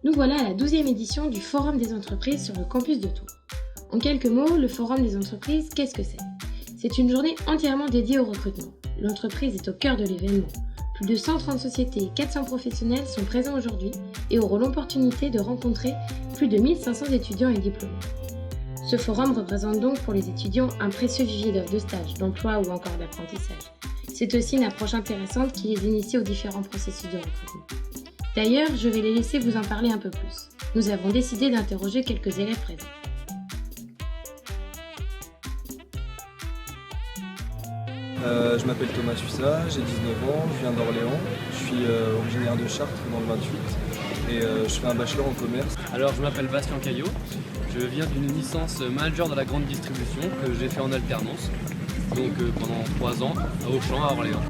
Nous voilà à la 12e édition du Forum des entreprises sur le campus de Tours. En quelques mots, le Forum des entreprises, qu'est-ce que c'est ? C'est une journée entièrement dédiée au recrutement. L'entreprise est au cœur de l'événement. Plus de 130 sociétés et 400 professionnels sont présents aujourd'hui et auront l'opportunité de rencontrer plus de 1500 étudiants et diplômés. Ce forum représente donc pour les étudiants un précieux vivier d'offres de stage, d'emploi ou encore d'apprentissage. C'est aussi une approche intéressante qui les initie aux différents processus de recrutement. D'ailleurs, je vais les laisser vous en parler un peu plus. Nous avons décidé d'interroger quelques élèves présents. Je m'appelle Thomas Suissa, j'ai 19 ans, je viens d'Orléans, je suis originaire de Chartres dans le 28 et je fais un bachelor en commerce. Alors je m'appelle Bastien Caillot, je viens d'une licence manager de la grande distribution que j'ai fait en alternance, donc pendant 3 ans à Auchan à Orléans.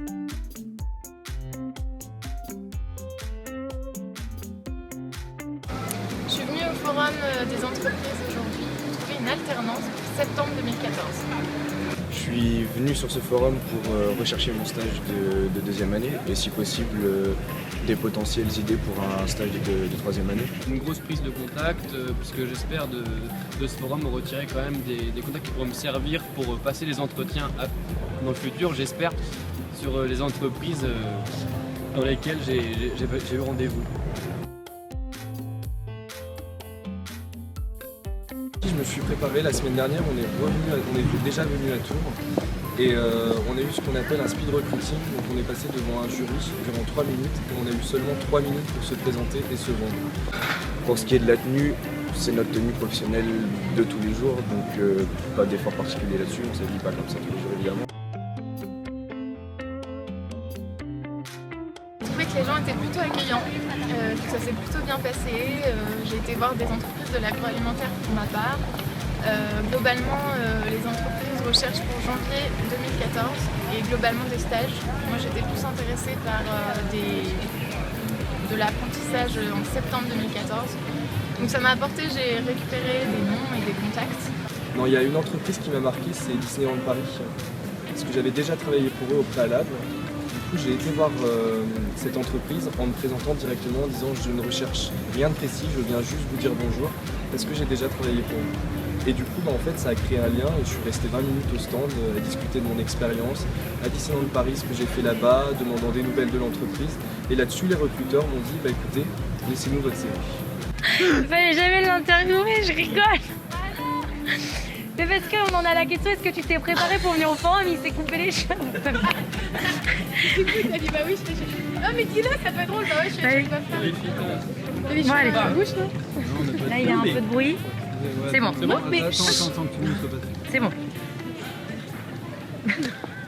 Je suis venue au Forum des entreprises aujourd'hui pour trouver une alternance pour septembre 2014. Je suis venu sur ce forum pour rechercher mon stage de deuxième année et si possible des potentielles idées pour un stage de troisième année. Une grosse prise de contact puisque j'espère de ce forum me retirer quand même des contacts qui pourront me servir pour passer les entretiens dans le futur, j'espère, sur les entreprises dans lesquelles j'ai eu rendez-vous. Je me suis préparé la semaine dernière, on est déjà venu à Tours et on a eu ce qu'on appelle un speed recruiting, donc on est passé devant un jury durant 3 minutes et on a eu seulement 3 minutes pour se présenter et se vendre. Pour ce qui est de la tenue, c'est notre tenue professionnelle de tous les jours, donc pas d'effort particulier là-dessus, on ne s'habille pas comme ça tous les jours évidemment. Je trouvais que les gens étaient plutôt accueillants, que ça s'est plutôt bien passé. J'ai été voir des entreprises de l'agroalimentaire pour ma part. Globalement, les entreprises recherchent pour janvier 2014 et globalement des stages. Moi j'étais plus intéressée par de l'apprentissage en septembre 2014. Donc ça m'a apporté, j'ai récupéré des noms et des contacts. Non, il y a une entreprise qui m'a marqué, c'est Disneyland Paris, parce que j'avais déjà travaillé pour eux au préalable. Du coup, j'ai été voir cette entreprise en me présentant directement en disant je ne recherche rien de précis, je viens juste vous dire bonjour parce que j'ai déjà travaillé pour eux. Et du coup, en fait, ça a créé un lien et je suis resté 20 minutes au stand à discuter de mon expérience à Disneyland Paris, ce que j'ai fait là-bas, demandant des nouvelles de l'entreprise. Et là-dessus, les recruteurs m'ont dit écoutez, laissez-nous votre CV. Il fallait jamais l'interviewer, je rigole. Mais parce qu'on en a la question, est-ce que tu t'es préparé pour venir au forum? Il s'est coupé les cheveux. Du coup, il a dit bah oui, je fais. Ah mais dis-le, ça peut être drôle, bah ouais, je suis Allez. pas faire. Bon, allez, bouge là. Là, il y a un peu de bruit. C'est bon. C'est bon. Mais attends que tout le monde soit passé. c'est bon.